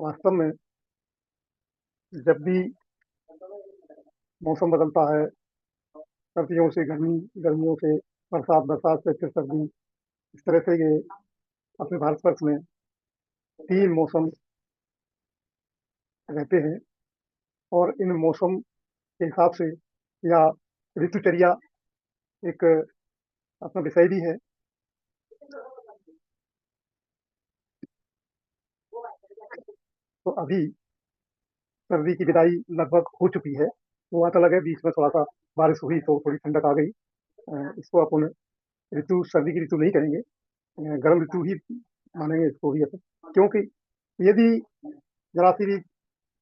वास्तव में जब भी मौसम बदलता है, सर्दियों से गर्मी, गर्मियों से बरसात, बरसात से फिर सर्दी, इस तरह से ये अपने भारतवर्ष में तीन मौसम रहते हैं। और इन मौसम के हिसाब से या ऋतुचर्या एक अपना विषय भी है। तो अभी सर्दी की विदाई लगभग हो चुकी है। वो बात अलग है, बीच में थोड़ा सा बारिश हुई तो थोड़ी ठंडक आ गई। इसको अपन ऋतु, सर्दी की ऋतु नहीं कहेंगे, गर्म ऋतु ही मानेंगे इसको भी अपन। क्योंकि यदि जरा सी भी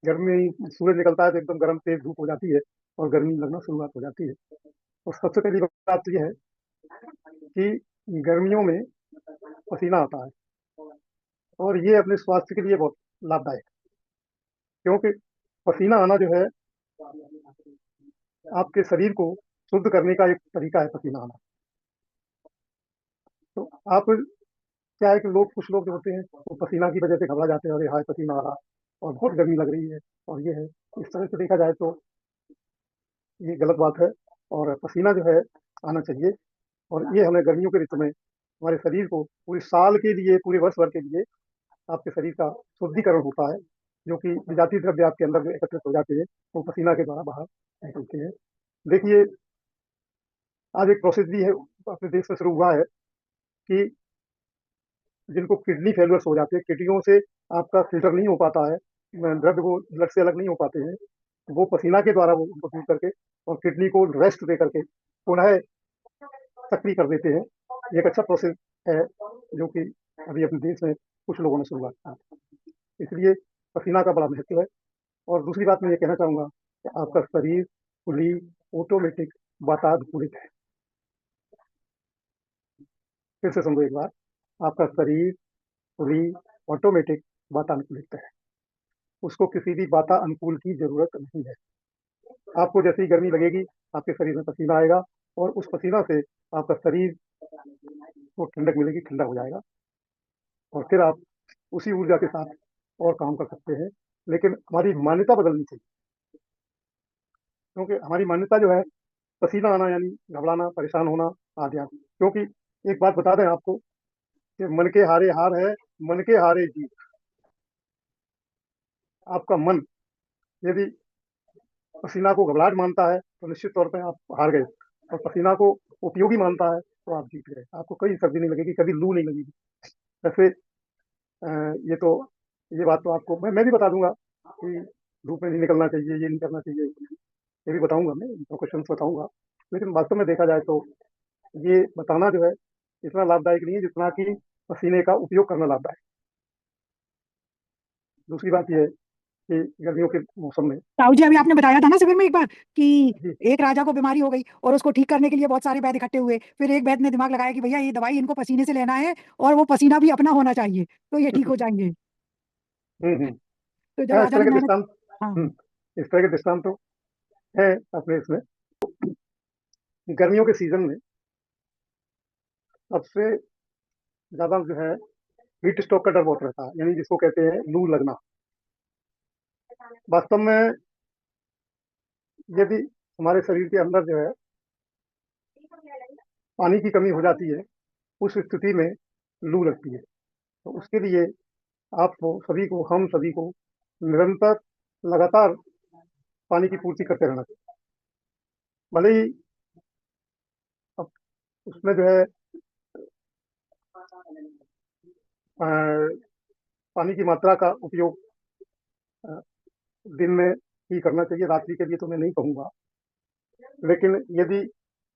गर्मी, सूरज निकलता है तो एकदम गर्म तेज धूप हो जाती है और गर्मी लगना शुरुआत हो जाती है। और सबसे पहली बात तो यह है कि गर्मियों में पसीना आता है, और ये अपने स्वास्थ्य के लिए बहुत लाभदायक है। क्योंकि पसीना आना जो है, आपके शरीर को शुद्ध करने का एक तरीका है पसीना आना। तो आप, क्या है कि कुछ लोग जो होते हैं वो पसीना की वजह से घबरा जाते हैं, अरे हाय पसीना आ रहा और बहुत गर्मी लग रही है, और ये है। इस तरह से देखा जाए तो ये गलत बात है। और पसीना जो है आना चाहिए। और ये हमें गर्मियों के ऋतु में हमारे शरीर को पूरे साल के लिए, पूरे वर्ष भर के लिए आपके शरीर का शुद्धिकरण होता है। जो कि विजातीय द्रव्य आपके अंदर जो एकत्रित हो जाते हैं वो पसीना के द्वारा बाहर निकलते हैं। देखिए, आज एक प्रोसेस भी है अपने देश में शुरू हुआ है कि जिनको किडनी फेलियर्स हो जाते हैं, किडनियों से आपका फिल्टर नहीं हो पाता है, द्रव्य वो ब्लड से अलग नहीं हो पाते हैं, वो पसीना के द्वारा वो उनको दूर करके और किडनी को रेस्ट दे करके पुनः सक्रिय कर देते हैं। ये एक अच्छा प्रोसेस है जो कि अभी अपने देश में कुछ लोगों ने शुरुआत की। इसलिए पसीना का बड़ा महत्व है। और दूसरी बात मैं ये कहना चाहूंगा कि आपका शरीर फुली ऑटोमेटिक वातानुकूलित है। फिर से समझो एक बार, आपका शरीर फुली ऑटोमेटिक वातानुकूलित है। उसको किसी भी वातानुकूल की जरूरत नहीं है। आपको जैसे ही गर्मी लगेगी, आपके शरीर में पसीना आएगा, और उस पसीना से आपका शरीर को ठंडक मिलेगी, ठंडा हो जाएगा, और फिर आप उसी ऊर्जा के साथ और काम कर सकते हैं। लेकिन हमारी मान्यता बदलनी चाहिए। क्योंकि हमारी मान्यता जो है, पसीना आना यानी घबराना, परेशान होना आदि आदि। क्योंकि एक बात बता दें आपको कि मन के हारे हार है, मन के हारे जीत। आपका मन यदि पसीना को घबराहट मानता है तो निश्चित तौर पर आप हार गए, और पसीना को उपयोगी मानता है तो आप जीत गए। आपको कभी सर्दी नहीं लगेगी, कभी लू नहीं लगेगी। वैसे ये तो, ये बात तो आपको मैं भी बता दूंगा कि धूप में नहीं निकलना चाहिए, ये नहीं करना चाहिए, ये भी बताऊंगा, मैं क्वेश्चन बताऊंगा। लेकिन वास्तव में देखा जाए तो ये बताना जो है इतना लाभदायक नहीं है जितना कि पसीने का उपयोग करना लाभदायक। दूसरी बात यह है कि गर्मियों के मौसम में, ताऊ जी, अभी आपने बताया था ना शिविर में एक बार कि जी, एक राजा को बीमारी हो गई और उसको ठीक करने के लिए बहुत सारे वैद्य इकट्ठे हुए। फिर एक वैद्य ने दिमाग लगाया कि भैया ये दवाई इनको पसीने से लेना है और वो पसीना भी अपना होना चाहिए तो ये ठीक हो जाएंगे। हम्म। तो जब हाँ, इस राजा तरह ने के मेहनत। दृष्टांत, हाँ। हम्म, इस तरह के दृष्टांत तो है अपने इसमें। गर्मियों के सीजन में सबसे ज्यादा जो है हीट स्ट्रोक का डर बहुत रहता है, यानी जिसको कहते हैं लू लगना। वास्तव में यदि हमारे शरीर के अंदर जो है पानी की कमी हो जाती है, उस स्थिति में लू लगती है। तो उसके लिए आपको सभी को, हम सभी को निरंतर, लगातार पानी की पूर्ति करते रहना चाहिए। भले ही अब उसमें जो है अ, पानी की मात्रा का उपयोग अ, दिन में ही करना चाहिए, रात्रि के लिए तो मैं नहीं कहूँगा। लेकिन यदि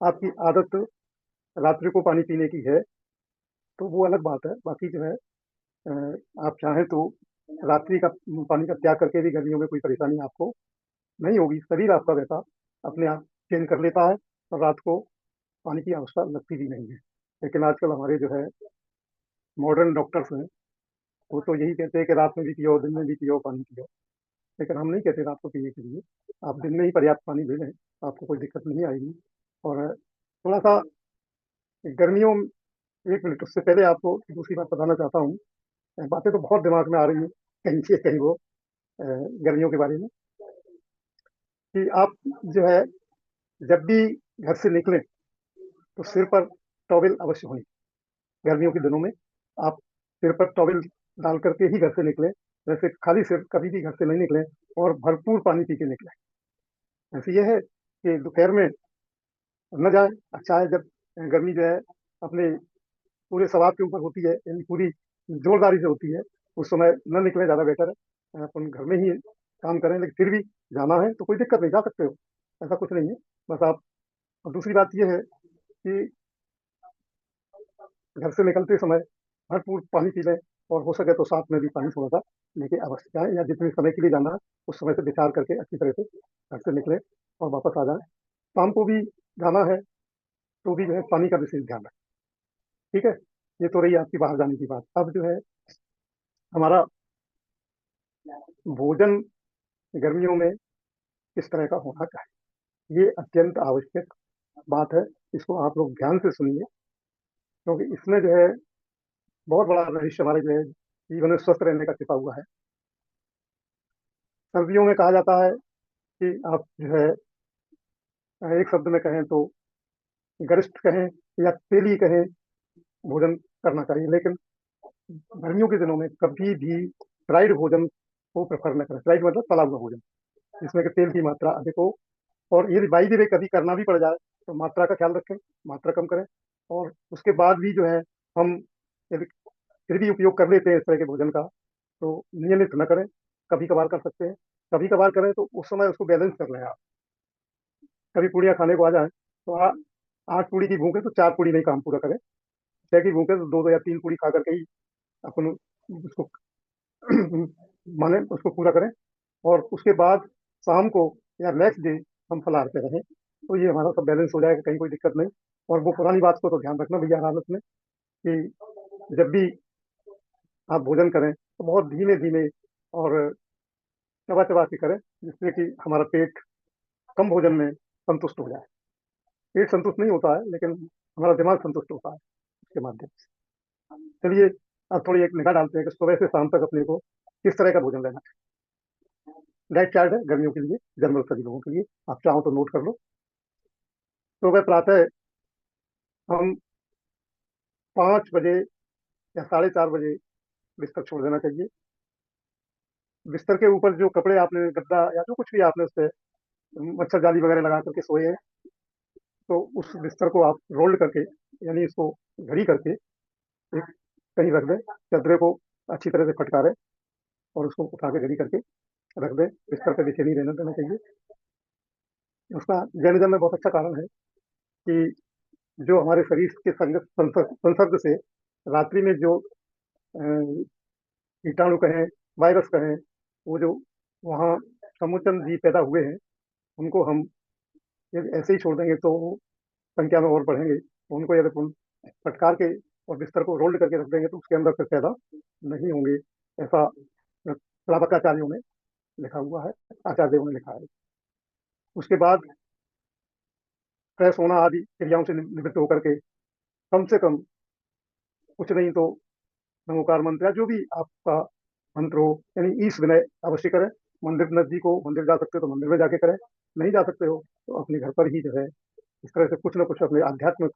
आपकी आदत रात्रि को पानी पीने की है तो वो अलग बात है। बाकी जो है आप चाहें तो रात्रि का पानी का त्याग करके भी गर्मियों में कोई परेशानी आपको नहीं होगी। शरीर आपका वैसा अपने आप चेंज कर लेता है, और रात को पानी की आवश्यकता लगती भी नहीं है। लेकिन आजकल हमारे जो है मॉडर्न डॉक्टर्स हैं, वो तो यही कहते हैं कि रात में भी पियो, दिन में भी पियो, पानी पियो। लेकिन हम नहीं कहते रात को पीने के लिए। आप दिन में ही पर्याप्त पानी ले लें, आपको कोई दिक्कत नहीं आएगी। और थोड़ा सा गर्मियों में, एक मिनट उससे पहले आपको दूसरी बात बताना चाहता हूँ। बातें तो बहुत दिमाग में आ रही हैं, कहीं से कहीं वो गर्मियों के बारे में, कि आप जो है जब भी घर से निकलें तो सिर पर टॉवेल अवश्य होनी। गर्मियों के दिनों में आप सिर पर टॉवेल डाल करके ही घर से निकलें। वैसे खाली सिर कभी भी घर से नहीं निकलें और भरपूर पानी पी के निकलें। ऐसे ये है कि दोपहर में न जाए, अच्छा है जब गर्मी जो है अपने पूरे सवाब के ऊपर होती है, यानी पूरी जोरदारी से होती है, उस समय न निकले, ज़्यादा बेटर है। अपन घर में ही काम करें, लेकिन फिर भी जाना है तो कोई दिक्कत नहीं, जा सकते हो, ऐसा कुछ नहीं है। बस आप, और दूसरी बात ये है कि घर से निकलते समय भरपूर पानी पी लें, और हो सके तो साथ में भी पानी थोड़ा सा लेके अवश्य जाएं, या जितने समय के लिए जाना है उस समय से विचार करके अच्छी तरह से घर से निकलें और वापस आ जाएं। शाम को भी जाना है तो भी जो है पानी का विशेष ध्यान रखें। ठीक है, ये तो रही आपकी बाहर जाने की बात। अब जो है हमारा भोजन गर्मियों में किस तरह का होना चाहिए, ये अत्यंत आवश्यक बात है। इसको आप लोग ध्यान से सुनिए, क्योंकि इसमें जो है बहुत बड़ा रहस्य हमारे जो है जीवन में स्वस्थ रहने का छिपा हुआ है। सर्दियों में कहा जाता है कि आप जो है एक शब्द में कहें तो गरिष्ठ कहें या तेली कहें, भोजन करना चाहिए, लेकिन गर्मियों के दिनों में कभी भी फ्राइड भोजन को प्रेफर न करें। फ्राइड मतलब तला हुआ भोजन, जिसमें कि तेल की मात्रा अधिक हो। और यदि बाई द वे कभी करना भी पड़ जाए तो मात्रा का ख्याल रखें, मात्रा कम करें। और उसके बाद भी जो है हम यदि फिर भी उपयोग कर लेते हैं इस तरह के भोजन का, तो नियमित न करें, कभी कभार कर सकते हैं। कभी कभार करें तो उस समय उसको बैलेंस कर लें आप। कभी पूड़ियाँ खाने को आ जाए तो 8 पूड़ी की भूख है तो 4 पूड़ी नहीं काम पूरा करें, 6 की भूख है तो दो दो या 3 पूड़ी खा करके ही अपन उसको माने उसको पूरा करें। और उसके बाद शाम को या नेक्स्ट डे हम फलाहार पे रहें, तो ये हमारा सब बैलेंस हो जाएगा, कहीं कोई दिक्कत नहीं। और वो पुरानी बात को तो ध्यान रखना भैया, हालत में कि जब भी आप भोजन करें तो बहुत धीमे धीमे और चबा चबा के करें, जिससे कि हमारा पेट कम भोजन में संतुष्ट हो जाए। पेट संतुष्ट नहीं होता है, लेकिन हमारा दिमाग संतुष्ट होता है उसके माध्यम से। चलिए, अब थोड़ी एक निगाह डालते हैं कि सुबह से शाम तक अपने को किस तरह का भोजन लेना है। डाइट चार्ट है गर्मियों के लिए, जनरल सभी लोगों के लिए, आप चाहो तो नोट कर लो। सुबह प्रातः हम 5 बजे या 4:30 बजे बिस्तर छोड़ देना चाहिए। बिस्तर के ऊपर जो कपड़े आपने, गद्दा या जो कुछ भी आपने उस पर मच्छर जाली वगैरह लगा करके सोए हैं, तो उस बिस्तर को आप रोल्ड करके, यानी इसको घड़ी करके एक कहीं रख दें। चादरे को अच्छी तरह से फटकारें और उसको उठा के घड़ी करके रख दें, बिस्तर पे नीचे नहीं रहने देना चाहिए। उसका जैनिज्म में बहुत अच्छा कारण है कि जो हमारे शरीर के संसर्ग से रात्रि में जो कीटाणु कहें, वायरस कहें, वो जो वहाँ समुचन जीव पैदा हुए हैं, उनको हम यदि ऐसे ही छोड़ देंगे तो वो संख्या में और बढ़ेंगे। तो उनको यदि हम फटकार के और बिस्तर को रोल्ड करके रख देंगे तो उसके अंदर फिर पैदा नहीं होंगे, ऐसा श्रावकाचार्यों में लिखा हुआ है, आचार्यों ने लिखा है। उसके बाद फ्रेश होना आदि क्रियाओं से निवृत्त होकर के कम से कम कुछ नहीं तो नमोकार मंत्र या जो भी आपका मंत्र हो, यानी ईश विनय अवश्य करें। मंदिर नजदीक हो, मंदिर जा सकते हो तो मंदिर में जाके करें, नहीं जा सकते हो तो अपने घर पर ही जो है इस तरह से कुछ ना कुछ अपने अध्यात्म,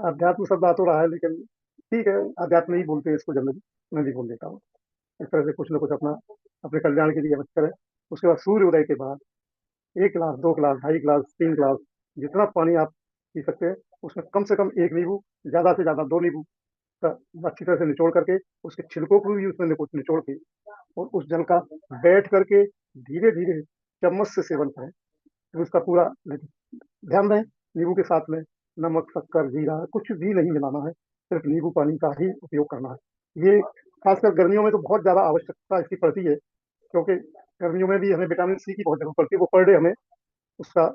अध्यात्म शब्द आ तो रहा है लेकिन ठीक है, अध्यात्म ही बोलते हैं इसको जनरली, मैं भी बोल देता हूँ। इस तरह से कुछ ना कुछ अपना अपने कल्याण के लिए अवश्य करें। उसके बाद सूर्य उदय के बाद 1 गिलास, 2 गिलास, 2.5 गिलास, 3 गिलास, जितना पानी आप पी सकते हैं उसमें कम से कम 1 नींबू, ज्यादा से ज्यादा 2 नींबू का अच्छी तरह से निचोड़ करके, उसके छिलकों को भी उसमें निचोड़ के, और उस जल का बैठ करके धीरे धीरे चम्मच से सेवन करें। तो उसका पूरा ध्यान दें, नींबू के साथ में नमक, शक्कर, जीरा कुछ भी नहीं मिलाना है, सिर्फ नींबू पानी का ही उपयोग करना है। ये खासकर गर्मियों में तो बहुत ज्यादा आवश्यकता इसकी पड़ती है, क्योंकि गर्मियों में भी हमें विटामिन सी की बहुत जरूरत पड़ती है। वो पर डे हमें उसका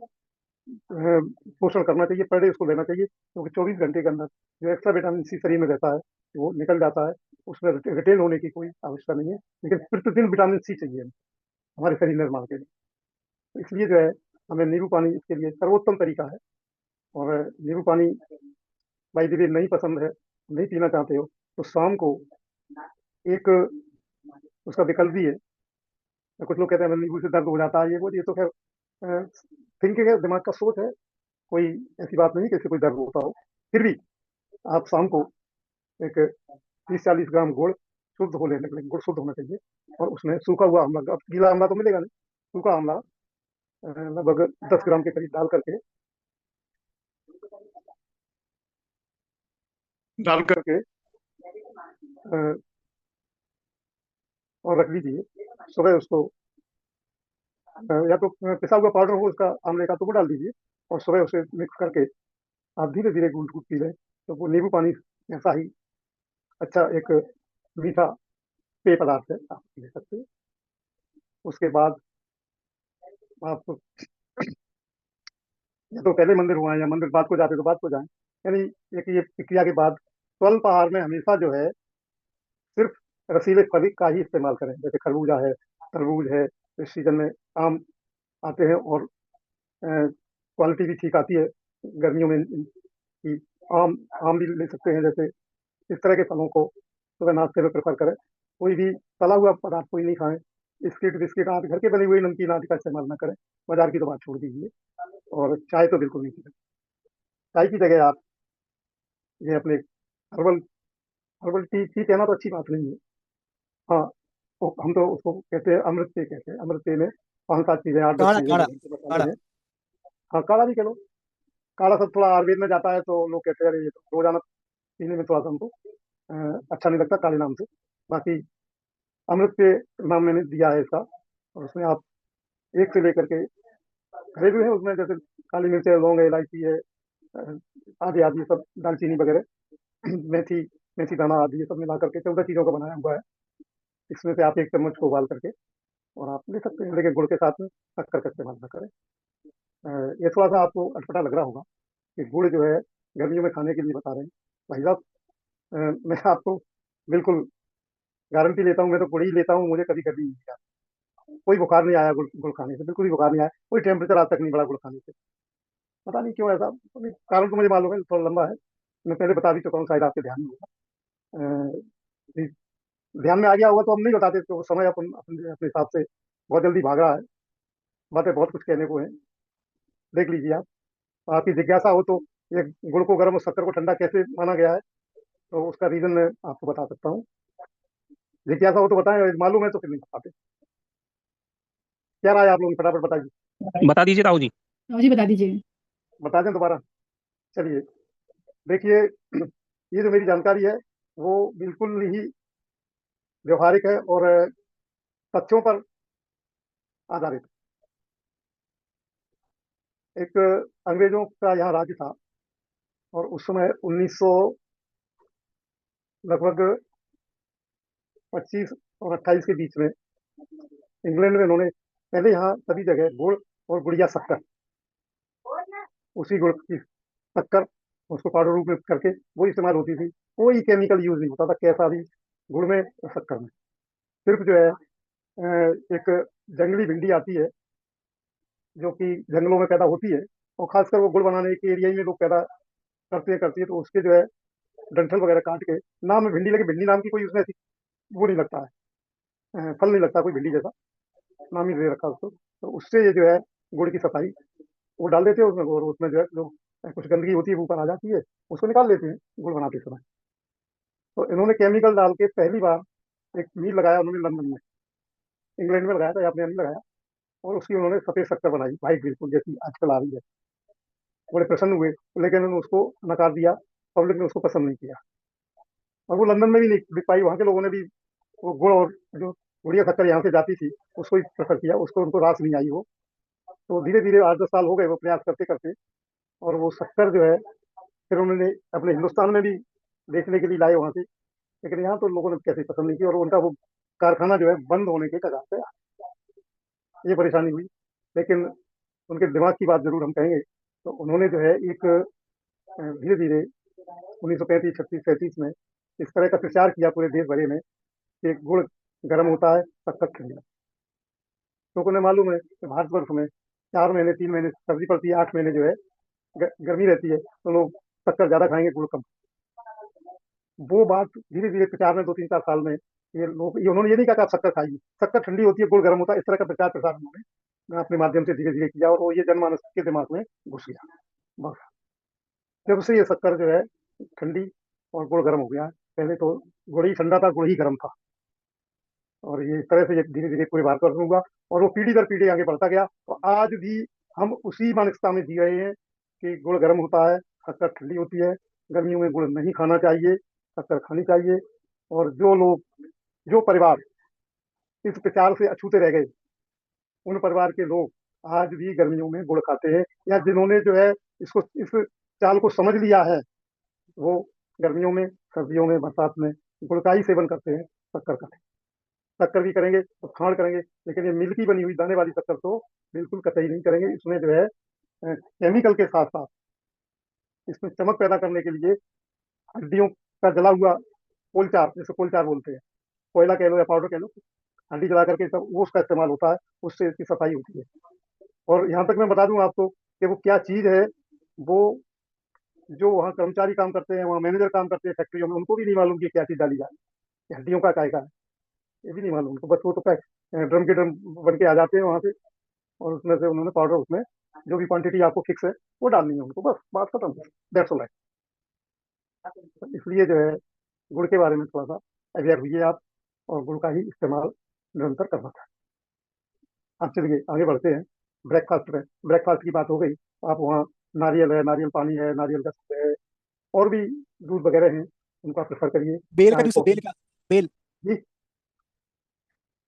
पोषण करना चाहिए, पर डे उसको लेना चाहिए, क्योंकि 24 घंटे के अंदर जो एक्स्ट्रा विटामिन सी शरीर में रहता है वो निकल जाता है, उसमें रिटेन होने की कोई आवश्यकता नहीं है। लेकिन प्रतिदिन विटामिन सी चाहिए हमारे शरीर निर्माण के लिए। तो इसलिए जो है हमें नींबू पानी इसके लिए सर्वोत्तम तरीका है। और नींबू पानी भाई यदि नहीं पसंद है, नहीं पीना चाहते हो, तो शाम को एक उसका विकल्प भी है। तो कुछ लोग कहते हैं नींबू से दर्द हो जाता है, ये तो खैर थिंकिंग है, दिमाग का सोच है। कोई ऐसी बात नहीं कि इससे कोई दर्द होता हो। फिर भी आप शाम को एक 30-40 ग्राम गुड़ शुद्ध हो लेने के लिए, गुड़ शुद्ध होना चाहिए, और उसमें सूखा हुआ आंवला, अब गीला आंवला तो मिलेगा नहीं, सूखा आंवला लगभग 10 ग्राम के करीब डाल करके और रख लीजिए। सुबह उसको या तो पिसा हुआ पाउडर हो उसका आंवले का, तो वो डाल दीजिए, और सुबह उसे मिक्स करके आप धीरे धीरे घूट घूट पी लें, तो वो नींबू पानी ऐसा ही अच्छा एक मीठा पेय पदार्थ है, आप ले सकते हैं। उसके बाद आप या तो पहले मंदिर हुआ या मंदिर बाद को जाते तो बाद को जाएं, यानी एक ये प्रक्रिया के बाद स्वल्प आहार में हमेशा जो है सिर्फ रसीले फल का ही इस्तेमाल करें, जैसे खरबूजा है, तरबूज है, इस सीजन में आम आते हैं, और क्वालिटी भी ठीक आती है गर्मियों में कि आम आम भी ले सकते हैं। जैसे इस तरह के फलों को सुबह नाश्ते में प्रेफर करें। कोई भी तला हुआ पदार्थ कोई नहीं खाएं, बिस्किट बिस्किट आदि घर के बनी हुई नमकीन आदि का इस्तेमाल ना करें, बाजार की तो बात छोड़ दीजिए, और चाय तो बिल्कुल नहीं पीते। चाय की जगह आप ये अपने हर्बल हर्बल टी टी कहना तो अच्छी बात नहीं है। हाँ, तो हम तो उसको कहते हैं अमृत पेय, कहते हैं अमृत पेय में 5-7 चीजें, 8-10 काढ़ा चीजें काढ़ा जो हमको बताते काढ़ा। हैं। हाँ, काढ़ा भी कह लो। काढ़ा सब थोड़ा आयुर्वेद में जाता है, तो लोग कहते हैं अरे ये तो रोजाना पीने में थोड़ा सा हमको अच्छा नहीं लगता काले नाम से। बाकी अमृत पेय नाम मैंने दिया है इसका, और उसमें आप एक से लेकर के घरेलू है, उसमें जैसे काली मिर्च है, लौंग है, इलायची है, अ, आदि आदि सब, दालचीनी वगैरह, मेथी मेथी दाना आदि, ये सब मिला करके 14 चीजों का बनाया हुआ है। इसमें से आप एक चम्मच को उबाल करके और आप ले सकते हैं, लेकिन गुड़ के साथ में शक्कर का इस्तेमाल न करें। ये थोड़ा सा आपको अटपटा लग रहा होगा कि गुड़ जो है गर्मियों में खाने के लिए बता रहे हैं। भाई साहब, मैं आपको बिल्कुल गारंटी लेता हूँ, मैं तो गुड़ ही लेता हूँ, मुझे कभी कभी नहीं किया, कोई बुखार नहीं आया गुड़ गुड़ खाने से, बिल्कुल भी बुखार नहीं आया, कोई टेम्परेचर आज तक नहीं बढ़ा गुड़ खाने से। पता नहीं क्यों ऐसा, कारण तो मुझे मालूम है, थोड़ा लंबा है, मैं पहले बता भी चुका हूँ, शायद आपके ध्यान में होगा। जी, ध्यान में आ गया होगा तो हम नहीं बताते, तो समय अपन अपने अपने हिसाब से बहुत जल्दी भाग रहा है, बातें बहुत कुछ कहने को है। देख लीजिए आप, आपकी जिज्ञासा हो तो ये गुड़ को गर्म और शक्कर को ठंडा कैसे माना गया है, तो उसका रीजन मैं आपको बता सकता हूँ। जिज्ञासा हो तो बताएं, और मालूम है तो फिर नहीं बताते। क्या राय है आप लोग, फटाफट बताइए। बता दीजिए ताऊ जी। जी बता दीजिए। बता दें दोबारा? चलिए, देखिए, ये जो मेरी जानकारी है वो बिल्कुल ही व्यवहारिक है और तथ्यों पर आधारित। एक अंग्रेजों का यहाँ राज्य था, और उस समय 1900 लगभग 25 और 28 के बीच में इंग्लैंड में उन्होंने पहले यहाँ सभी जगह गुड़ और गुड़िया शक्कर, उसी गुड़ की शक्कर उसको पाउडर रूप में करके वो इस्तेमाल होती थी। कोई केमिकल यूज नहीं होता था, कैसा भी गुड़ में और शक्कर में। सिर्फ जो है एक जंगली भिंडी आती है जो कि जंगलों में पैदा होती है, और खासकर वो गुड़ बनाने के एरिया में लोग पैदा करती है, तो उसके जो है डंठल वगैरह काट के, नाम में भिंडी लगे, भिंडी नाम की कोई उसमें ऐसी वो नहीं लगता है, फल नहीं लगता कोई भिंडी जैसा, नाम ही दे रखा उसको। तो उससे ये जो है गुड़ की सफाई वो डाल देते हैं उसमें, और उसमें जो है जो कुछ गंदगी होती है वो ऊपर आ जाती है, उसको निकाल लेते हैं गुड़ बनाते समय। तो इन्होंने केमिकल डाल के पहली बार एक मील लगाया उन्होंने लंदन में, इंग्लैंड में लगाया था या अपने यहाँ नहीं लगाया, और उसकी उन्होंने सफेद शक्कर बनाई, वाइट बिल्कुल जैसी आजकल आ रही है। बड़े प्रसन्न हुए, लेकिन उन्होंने उसको नकार दिया, पब्लिक ने उसको पसंद नहीं किया, और वो लंदन में भी नहीं बिक पाई। वहाँ के लोगों ने भी वो गुड़ और जो गुड़िया शक्कर यहाँ से जाती थी उसको ही प्रेफर किया, उसको उनको रास नहीं आई वो। तो धीरे धीरे 8-10 साल हो गए वो प्रयास करते करते, और वो शक्कर जो है फिर उन्होंने अपने हिंदुस्तान में भी बेचने के लिए लाए वहाँ से, लेकिन यहाँ तो लोगों ने कैसे पसंद नहीं की, और उनका वो कारखाना जो है बंद होने के कगार पे ये परेशानी हुई। लेकिन उनके दिमाग की बात जरूर हम कहेंगे, तो उन्होंने जो है एक धीरे धीरे 1935, 36, 37 में इस तरह का प्रचार किया पूरे देश भरे में कि गुड़ गर्म होता है, शक्कर ठंडी। लोगों ने मालूम है कि भारतवर्ष में 4 महीने 3 महीने सर्दी पड़ती है, 8 महीने जो है गर्मी रहती है, तो लोग शक्कर ज्यादा खाएंगे, गुड़ कम। वो बात धीरे धीरे प्रचार में 2-3-4 साल में ये लोग ये उन्होंने ये नहीं कहा कि आप शक्कर खाइए, शक्कर ठंडी होती है, गुड़ गर्म होता है, इस तरह का प्रचार प्रसार उन्होंने अपने माध्यम से धीरे धीरे किया, और वो ये जनमानस के दिमाग में घुस गया। बस जब से ये शक्कर जो है ठंडी और गुड़ गर्म हो गया है, पहले तो गुड़ ही ठंडा था, गुड़ ही गर्म था, और ये इस तरह से ये धीरे धीरे पूरे भारत वर्ष में हुआ, और वो पीढ़ी दर पीढ़ी आगे बढ़ता गया। तो आज भी हम उसी मानसिकता में जी रहे हैं कि गुड़ गर्म होता है, शक्कर ठंडी होती है, गर्मियों में गुड़ नहीं खाना चाहिए, शक्कर खानी चाहिए। और जो लोग, जो परिवार इस प्रचार से अछूते रह गए, उन परिवार के लोग आज भी गर्मियों में गुड़ खाते हैं, या जिन्होंने जो है इसको, इस चाल को समझ लिया है, वो गर्मियों में, सर्दियों में, बरसात में गुड़ का ही सेवन करते हैं, शक्कर का नहीं। शक्कर भी करेंगे तो खांड करेंगे, लेकिन ये मिल की बनी हुई दाने वाली शक्कर तो बिल्कुल कतई नहीं करेंगे। इसमें जो है केमिकल के साथ साथ इसमें चमक पैदा करने के लिए हड्डियों का जला हुआ कोलचार, जैसे कोलचार बोलते हैं, कोयला कह लो या पाउडर कह लो, हड्डी जला करके सब वो उसका इस्तेमाल होता है, उससे इसकी सफाई होती है। और यहाँ तक मैं बता दूं आपको कि वो क्या चीज है, वो जो वहाँ कर्मचारी काम करते हैं, वहाँ मैनेजर काम करते हैं फैक्ट्रियों में, उनको भी नहीं मालूम कि क्या चीज डाली जाए, ये हड्डियों का काय का है, ये भी नहीं मालूम उनको। बस वो तो पैक ड्रम के ड्रम बन के आ जाते हैं वहाँ से, और उसमें से उन्होंने पाउडर, उसमें जो भी क्वांटिटी आपको फिक्स है वो डालनी है उनको, बस बात खत्म, दैट्स ऑल। इसलिए जो है गुड़ के बारे में थोड़ा सा अवेयर हुई आप, और गुड़ का ही इस्तेमाल निरंतर करना था। आप चलिए आगे बढ़ते हैं ब्रेकफास्ट में। ब्रेकफास्ट की बात हो गई, आप वहाँ नारियल है, नारियल पानी है, नारियल का दूध है, और भी दूध वगैरह हैं, उनको आप प्रेफर करिए, बेल का चाहे जूस है, कॉफी। बेल का। बेल। जी,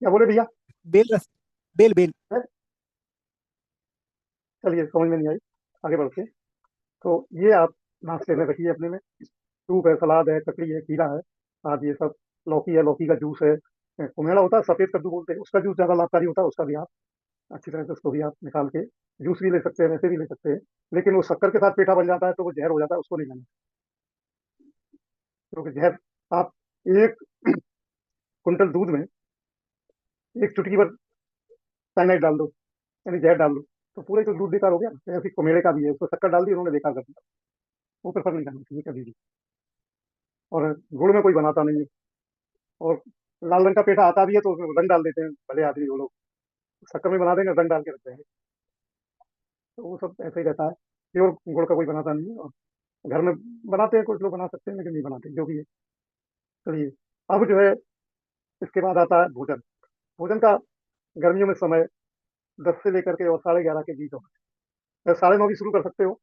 क्या बोले भैया? बेल रस। बेल बेल। है? चलिए, समझ में नहीं आई, आगे बढ़ते हैं। तो ये आप नाश्ते में रखिए अपने में, सूप है, सलाद है, ककड़ी है, खीरा है, आज ये सब, लौकी है, लौकी का जूस है, कुम्हेड़ा होता है, सफेद कद्दू बोलते हैं, उसका जूस ज्यादा लाभकारी होता है, उसका भी आप अच्छी तरह से, उसको भी आप निकाल के जूस भी ले सकते हैं, वैसे भी ले सकते हैं। लेकिन वो शक्कर के साथ पेठा बन जाता है तो वो जहर हो जाता है, उसको नहीं लेना, क्योंकि जहर, आप एक कुंटल दूध में एक चुटकी भर साइनाइड डाल दो, यानी जहर डाल दो, तो पूरे तो दूध बेकार हो गया। तो ऐसे कुम्हेड़े का भी है, उसको शक्कर डाल दी, उन्होंने बेकार कर दिया, वो प्रेफर नहीं करना चाहिए कभी भी। और गुड़ में कोई बनाता नहीं है, और लाल रंग का पेठा आता भी है तो उसमें रंग डाल देते हैं भले आदमी वो लोग, शक्कर में बना देंगे, रंग डाल के रख देंगे, तो वो सब ऐसे ही रहता है। प्योर गुड़ का कोई बनाता नहीं है, और घर में बनाते हैं, कुछ लोग बना सकते हैं, लेकिन नहीं बनाते, जो भी है। चलिए, अब जो है इसके बाद आता है भोजन। भोजन का गर्मियों में समय 10 से लेकर के और 11:30 के बीच होता है। 9:30 भी शुरू कर सकते हो,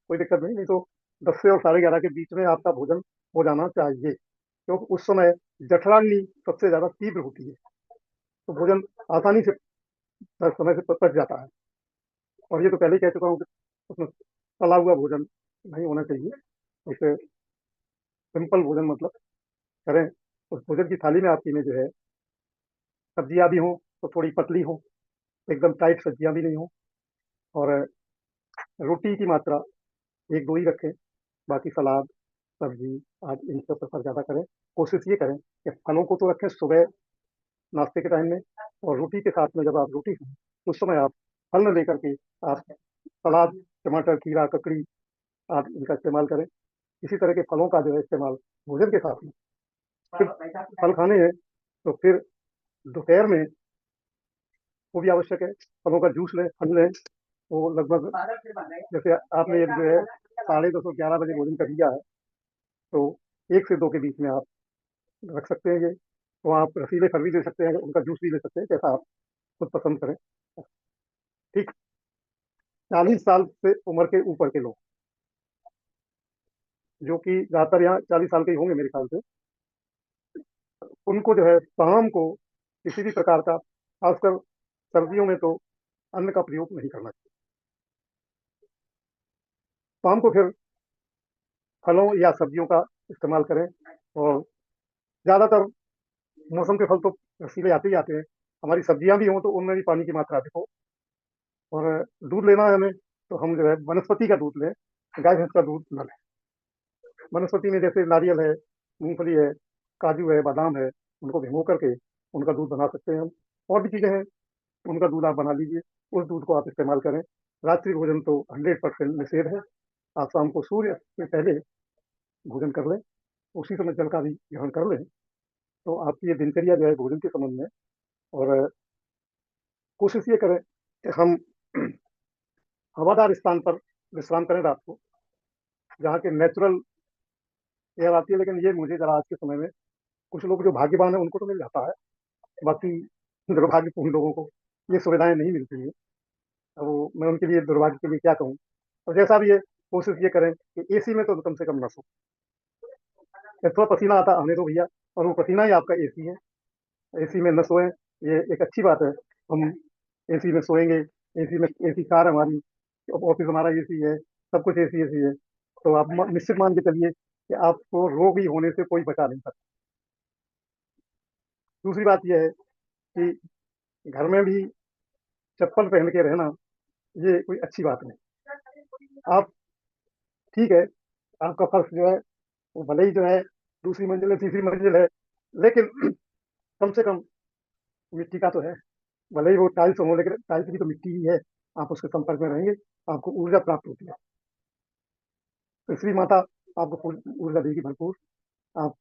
कोई दिक्कत नहीं, नहीं तो 10 से और 11:30 के बीच में आपका भोजन हो जाना चाहिए, क्योंकि उस समय जठराग्नि सबसे ज्यादा तीव्र होती है, तो भोजन आसानी से समय से पच जाता है। और ये तो पहले ही कह चुका हूँ कि उसमें तला हुआ भोजन नहीं होना चाहिए। इसे सिंपल भोजन मतलब करें, उस भोजन की थाली में आपकी में जो है सब्जियां भी हों तो थोड़ी पतली हो, एकदम टाइट सब्जियां भी नहीं हो, और रोटी की मात्रा एक दो ही रखें, बाकी सलाद, सब्जी, आज इन सब पर ज़्यादा करें। कोशिश ये करें कि फलों को तो रखें सुबह नाश्ते के टाइम में, और रोटी के साथ में जब आप रोटी खाएं उस समय आप फल न लेकर के आप सलाद, टमाटर, खीरा, ककड़ी, आप इनका इस्तेमाल करें। इसी तरह के फलों का जो है इस्तेमाल भोजन के साथ में, फिर फल खाने हैं तो फिर दोपहर में वो भी आवश्यक है, फलों का जूस लें, फल लें, वो लगभग, जैसे आपने एक जो है 10:30 11 बजे भोजन कर लिया है, तो 1 से 2 के बीच में आप रख सकते हैं ये, तो आप रसीले फल भी ले सकते हैं, उनका जूस भी ले सकते हैं, जैसा आप खुद पसंद करें। ठीक, 40 साल से उम्र के ऊपर के लोग, जो कि ज्यादातर यहाँ 40 साल के ही होंगे मेरे ख्याल से, उनको जो है शाम को किसी भी प्रकार का, खासकर सर्दियों में तो अन्न का प्रयोग नहीं करना चाहिए। शाम को फिर फलों या सब्जियों का इस्तेमाल करें, और ज्यादातर मौसम के फल तो रसीले आते ही आते हैं, हमारी सब्जियां भी हों तो उनमें भी पानी की मात्रा अधिक हो। और दूध लेना है हमें तो हम जो है वनस्पति का दूध लें, गाय भैंस का दूध न लें। वनस्पति में जैसे नारियल है, मूंगफली है, काजू है, बादाम है, उनको भिगो करके उनका दूध बना सकते हैं हम। और भी चीजें हैं, उनका दूध आप बना लीजिए, उस दूध को आप इस्तेमाल करें। रात्रि भोजन तो 100% निषेध है, आप शाम को सूर्य से पहले भोजन कर लें, उसी समय जल का भी ग्रहण कर लें, तो आपकी ये दिनचर्या जो है भोजन के संबंध में, और कोशिश ये करें कि हम हवादार स्थान पर विश्राम करें रात को, जहाँ के नेचुरल एयर आती है। लेकिन ये मुझे जरा आज के समय में, कुछ लोग जो भाग्यवान है उनको तो मिल जाता है, बाकी दुर्भाग्यपूर्ण लोगों को ये सुविधाएं नहीं मिलती हैं। अब वो मैं उनके लिए दुर्भाग्य के लिए क्या कहूँ। और जैसा भी है, कोशिश ये करें कि एसी में तो कम से कम न सो। थोड़ा पसीना आता आने दो भैया, और वो पसीना ही आपका एसी है। एसी में न सोएं, ये एक अच्छी बात है। हम एसी में सोएंगे, एसी में, एसी कार हमारी, ऑफिस हमारा एसी है, सब कुछ एसी एसी है। तो आप निश्चित मान के चलिए कि आपको रोगी होने से कोई बचा नहीं सकता। दूसरी बात यह है कि घर में भी चप्पल पहन के रहना ये कोई अच्छी बात नहीं। आप, ठीक है, आपका फर्श जो है वो भले ही जो है दूसरी मंजिल है, तीसरी मंजिल है, लेकिन कम से कम मिट्टी का तो है। भले ही वो टाइल्स हो, लेकिन टाइल्स भी तो मिट्टी ही है। आप उसके संपर्क में रहेंगे, आपको ऊर्जा प्राप्त होती है। तो इसलिए माता आपको ऊर्जा देगी भरपूर। आप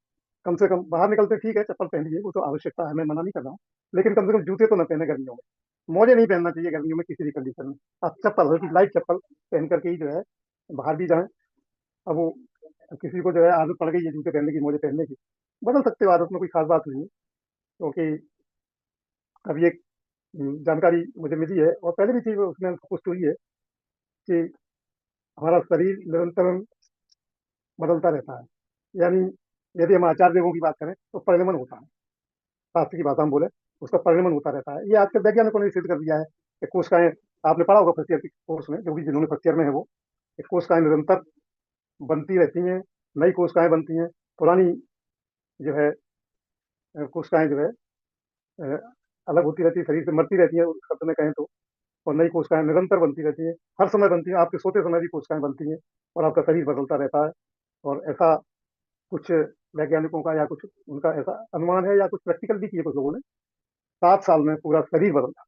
कम से कम बाहर निकलते, ठीक है, चप्पल पहन लीजिए, वो तो आवश्यकता है, मैं मना नहीं कर रहा हूँ। लेकिन कम से कम जूते तो न पहने गर्मियों में, मोजे नहीं पहनना चाहिए गर्मियों में किसी भी कंडीशन में। आप चप्पल, हल्की लाइट चप्पल पहन करके ही जो है बाहर भी जाएं। अब वो किसी को जो है आदत पड़ गई है जूते पहनने की, मोजे पहनने की, बदल सकते हो आदत में, कोई खास बात नहीं है। क्योंकि अभी एक जानकारी मुझे मिली है, और पहले भी थी, उसमें पुष्टि हुई है कि हमारा शरीर निरंतर बदलता रहता है। यानी यदि हम आचार्य देवों की बात करें तो परिणमन होता है, शास्त्र की भाषा में बोले, उसका परिणमन होता रहता है। ये आजकल वैज्ञानिकों ने सिद्ध कर दिया है कि कोशिकाएं, आपने पढ़ा होगा फर्स्ट ईयर के कोर्स में, जो भी जिन्होंने फर्स्ट ईयर में है वो, कि कोशिकाएं निरंतर बनती रहती हैं, नई कोशिकाएं बनती हैं, पुरानी जो है कोशिकाएं जो है अ, अलग होती रहती है, शरीर से मरती रहती है उस शब्द में कहें तो। और नई कोशिकाएं निरंतर बनती रहती हैं, हर समय बनती हैं, आपके सोते समय भी कोशिकाएं बनती हैं, और आपका शरीर बदलता रहता है। और ऐसा कुछ वैज्ञानिकों का, या कुछ उनका ऐसा अनुमान है, या कुछ प्रैक्टिकल भी किए कुछ लोगों ने, 7 साल में पूरा शरीर बदलता।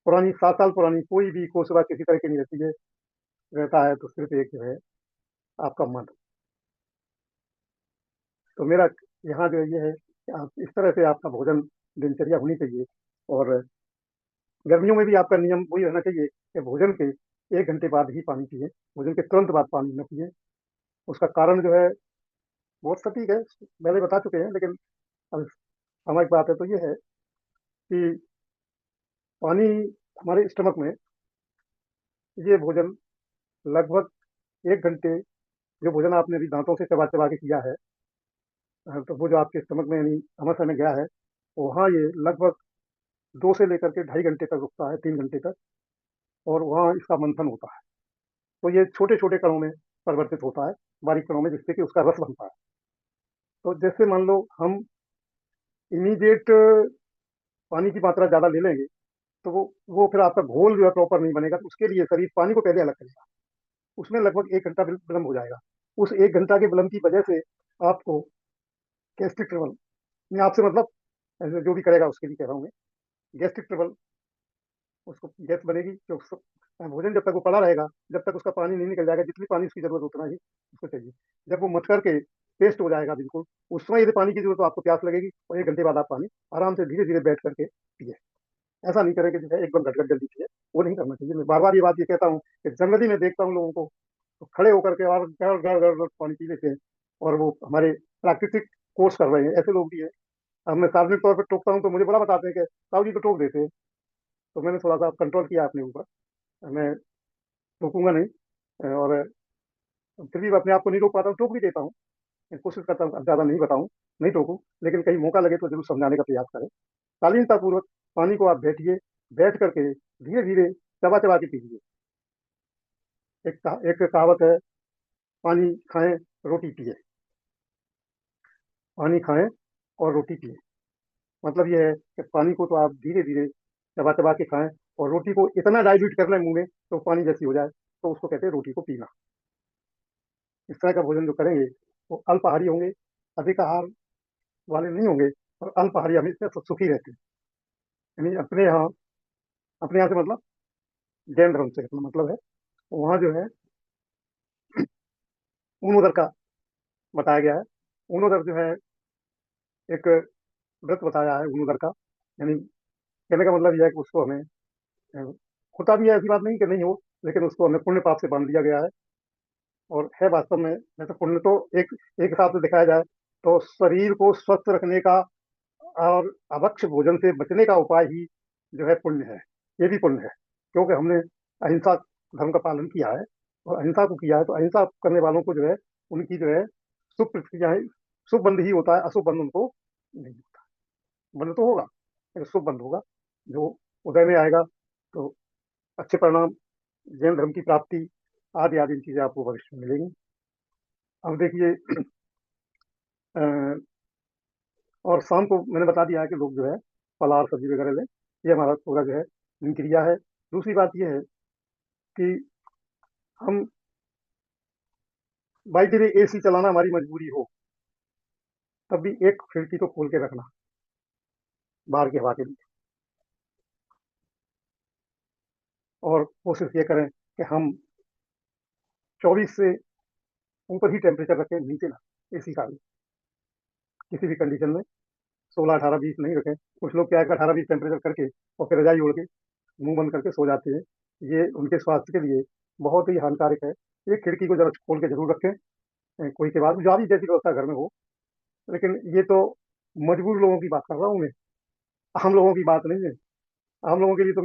पुरानी, 7 साल पुरानी कोई भी कोशिका किसी तरह की नहीं रहती है, रहता है तो सिर्फ एक जो है आपका मन। तो मेरा यहाँ जो ये है कि आप इस तरह से आपका भोजन दिनचर्या होनी चाहिए। और गर्मियों में भी आपका नियम वही रहना चाहिए कि भोजन के 1 घंटे बाद ही पानी पिए, भोजन के तुरंत बाद पानी न पिए। उसका कारण जो है बहुत सटीक है, पहले बता चुके हैं, लेकिन अब सामाजिक बात है तो ये है कि पानी हमारे स्टमक में, ये भोजन लगभग 1 घंटे, जो भोजन आपने अभी दांतों से चबा चबा के किया है, तो वो जो आपके स्टमक में यानी अमृत में गया है, वहाँ ये लगभग 2 से लेकर के 2.5 घंटे तक रुकता है, 3 घंटे तक। और वहाँ इसका मंथन होता है, तो ये छोटे छोटे कणों में परिवर्तित होता है, बारीक कणों में, जिससे कि उसका रस बनता है। तो जैसे मान लो हम इमीडिएट पानी की मात्रा ज्यादा ले लेंगे, तो वो फिर आपका घोल जो है प्रॉपर नहीं बनेगा। तो उसके लिए शरीर पानी को पहले अलग करेगा, उसमें लगभग 1 घंटा विलम्ब हो जाएगा। उस 1 घंटा के विलम्ब की वजह से आपको गैस्ट्रिक ट्रबल, मैं आपसे मतलब जो भी करेगा उसके लिए कह रहा हूँ मैं, गैस्ट्रिक ट्रबल, उसको गैस बनेगी। तो भोजन जब तक वो पड़ा रहेगा, जब तक उसका पानी नहीं निकल जाएगा, जितनी पानी उसकी जरूरत उतना ही उसको चाहिए। जब वो मथ करके पेस्ट हो जाएगा बिल्कुल, उस समय यदि पानी की जरूरत तो आपको प्यास लगेगी, और 1 घंटे बाद आप पानी आराम से धीरे धीरे बैठ करके पिए। ऐसा नहीं करें कि जो है एकदम घट जल्दी पिए, वो नहीं करना चाहिए। मैं बार बार ये बात ये कहता हूँ कि जनरली मैं देखता हूँ लोगों को तो खड़े होकर के और गड़ गड़ गड़ गड़ पानी पी लेते हैं, और वो हमारे प्राकृतिक कोर्स कर रहे हैं, ऐसे लोग भी हैं। अब मैं सार्वजनिक तौर पर टोकता हूँ तो मुझे बड़ा बताते हैं कि साहु जी तो टोक देते हैं। तो मैंने थोड़ा सा कंट्रोल किया अपने ऊपर, मैं टोकूंगा नहीं। और फिर भी अपने आप को नहीं रोक पाता हूँ, टोक भी देता हूँ, कोशिश करता हूँ ज्यादा नहीं बताऊँ, नहीं टोकूं। लेकिन कहीं मौका लगे तो जरूर समझाने का प्रयास करें। शालीनता पूर्वक पानी को आप बैठिए, बैठ करके धीरे धीरे चबा चबा के पीजिए। एक कहावत है, पानी खाएं रोटी पिए, पानी खाएं और रोटी पिए। मतलब ये है कि पानी को तो आप धीरे धीरे चबा चबा के खाएं, और रोटी को इतना डाइल्यूट कर लें मुंह में तो पानी जैसी हो जाए, तो उसको कहते हैं रोटी को पीना। इस तरह का भोजन जो करेंगे वो अल्पाहारी होंगे, अधिक आहार वाले नहीं होंगे। और अल्पाहारी हमेशा सुखी रहते हैं। यानी अपने यहाँ से मतलब जैन धर्म से अपना मतलब है, वहाँ जो है ऊन उदर का बताया गया है। ऊन उदर जो है एक व्रत बताया है गुरुवर का। यानी कहने का मतलब यह है कि उसको हमें होता भी है, ऐसी बात नहीं कि नहीं हो, लेकिन उसको हमें पुण्य पाप से बांध दिया गया है। और है वास्तव में वैसे पुण्य तो एक एक हिसाब से दिखाया जाए तो शरीर को स्वस्थ रखने का और अभक्ष्य भोजन से बचने का उपाय ही जो है पुण्य है। ये भी पुण्य है, क्योंकि हमने अहिंसा धर्म का पालन किया है और अहिंसा को किया है, तो अहिंसा करने वालों को जो है उनकी जो है शुभ प्रतिक्रियाएं, शुभ बंध ही होता है, अशुभ बंध उनको नहीं होता। बंध तो होगा लेकिन शुभ बंध होगा जो उदय में आएगा, तो अच्छे परिणाम, जैन धर्म की प्राप्ति आदि आदि चीजें आपको भविष्य में मिलेंगी। अब देखिए और शाम को मैंने बता दिया है कि लोग जो है फलाहार सब्जी वगैरह लें। ये हमारा पूरा जो है दिनचर्या है। दूसरी बात यह है कि हम बाई द वे एसी चलाना हमारी मजबूरी हो, तब भी एक खिड़की तो खोल के रखना बाहर की हवा के लिए। और कोशिश ये करें कि हम 24 से ऊपर ही टेम्परेचर रखें, नीचे ना एसी का भी किसी भी कंडीशन में 16, 18, 20 नहीं रखें। कुछ लोग क्या है 18, 20 टेम्परेचर करके और फिर रजाई ओढ़ के मुंह बंद करके सो जाते हैं। ये उनके स्वास्थ्य के लिए बहुत ही हानिकारक है। एक खिड़की को जरा खोल के जरूर रखें, कोई के बाद जो भी जैसी व्यवस्था घर में हो। लेकिन ये तो मजबूर लोगों की बात कर रहा हूँ मैं, आम लोगों की बात नहीं है। आम लोगों के लिए तो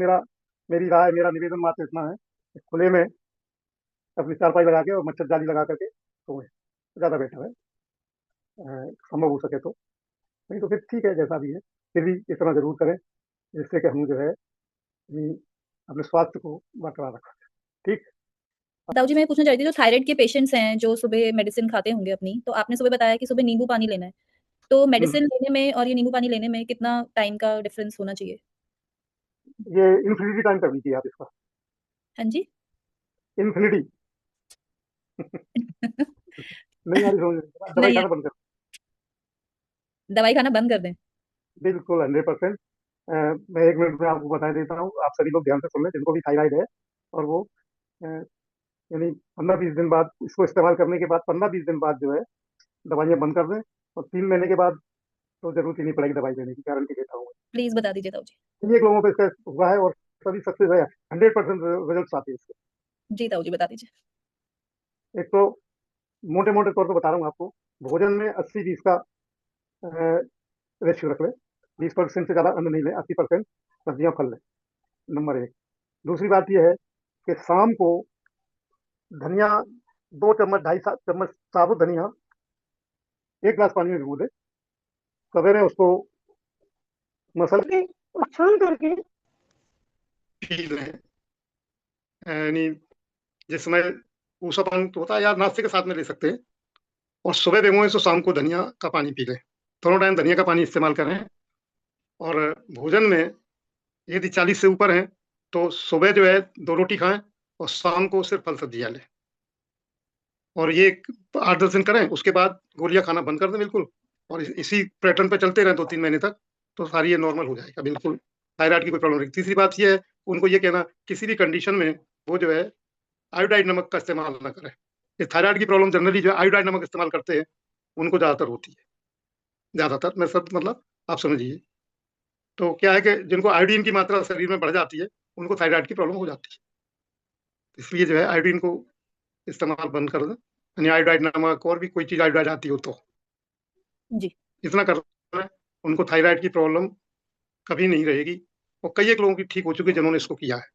मेरी राय, मेरा निवेदन मात्र इतना है कि खुले में अपनी चारपाई लगा के और मच्छर जाली लगा करके सोए, ज़्यादा बेटर है, संभव हो सके तो। नहीं तो फिर ठीक है जैसा भी है, फिर भी इतना जरूर करें जिससे कि हम जो है अपने स्वास्थ्य को बरकरार रखें। ठीक। दाऊ जी, मैं पूछना चाहती थी, जो थायराइड के पेशेंट्स हैं जो सुबह मेडिसिन खाते होंगे अपनी, तो आपने सुबह बताया कि सुबह नींबू पानी लेना है, तो मेडिसिन लेने में और ये नींबू पानी लेने में कितना टाइम का डिफरेंस होना चाहिए? ये इन्फिनिटी टाइम कर दीजिए आप इसका। हाँ जी। इन्फिनिटी। नहीं आ रही समझ में? दवाई नहीं, खाना बंद कर। दवाई खाना बंद कर दें? बिल्कुल 100%। मैं 1 मिनट में आपको बता देता हूँ, आप सभी लोग ध्यान से सुन लें जिनको भी थायराइड है। और वो अ, यानी 15-20 दिन बाद इसको इस्तेमाल करने के बाद 15-20 दिन बाद जो है दवाइयाँ बंद कर दें। और 3 महीने के बाद तो जरूरत ही नहीं पड़ेगी दवाई लेने की, गारंटी देता हूँ। प्लीज बता दीजिए दाऊ जी। एक लोगों पे इसका हुआ है और सभी सक्सेस है, 100% रिजल्ट आते हैं इसके। जी दाऊ जी, बता दीजिए। एक तो मोटे मोटे तौर पर बता रहा हूँ आपको, भोजन में 80-20 का रेशियो रख ले। 20% से ज्यादा अन्न नहीं ले, 80% सब्जियां फल ले, नंबर एक। दूसरी बात यह है कि शाम को धनिया 2 चम्मच, 2.5 चम्मच साबुत धनिया 1 गिलास पानी में भिगो दे, सवेरे उसको मसल के और छान करके पी लें। यानी जिस समय ऊषा पानी तो होता है या नाश्ते के साथ में ले सकते हैं। और सुबह भिगोएं तो शाम को धनिया का पानी पी लें। दोनों टाइम धनिया का पानी इस्तेमाल करें। और भोजन में यदि 40 से ऊपर है तो सुबह जो है 2 रोटी खाएं और शाम को सिर्फ फल सब्जियां लें। और ये 8-10 दिन करें, उसके बाद गोलियां खाना बंद कर दें बिल्कुल। और इसी पैटर्न पे चलते रहें 2-3 महीने तक, तो सारी ये नॉर्मल हो जाएगा बिल्कुल। थायराइड की कोई प्रॉब्लम नहीं। तीसरी बात ये है, उनको ये कहना किसी भी कंडीशन में वो जो है आयोडाइड नमक का इस्तेमाल ना करें। ये थायराइड की प्रॉब्लम जनरली जो है आयोडाइड नमक इस्तेमाल करते हैं उनको ज्यादातर होती है। ज्यादातर मैं सब मतलब आप समझिए। तो क्या है कि जिनको आयोडीन की मात्रा शरीर में बढ़ जाती है उनको थायराइड की प्रॉब्लम हो जाती है। इसलिए जो है आयोडीन को इस्तेमाल बंद कर दें। यानी आयोडाइड नमक और भी कोई चीज आयोडाइड आती हो तो जी। इतना कर दें, उनको थायराइड की प्रॉब्लम कभी नहीं रहेगी। और कई एक लोगों की ठीक हो चुकी है जिन्होंने इसको किया है।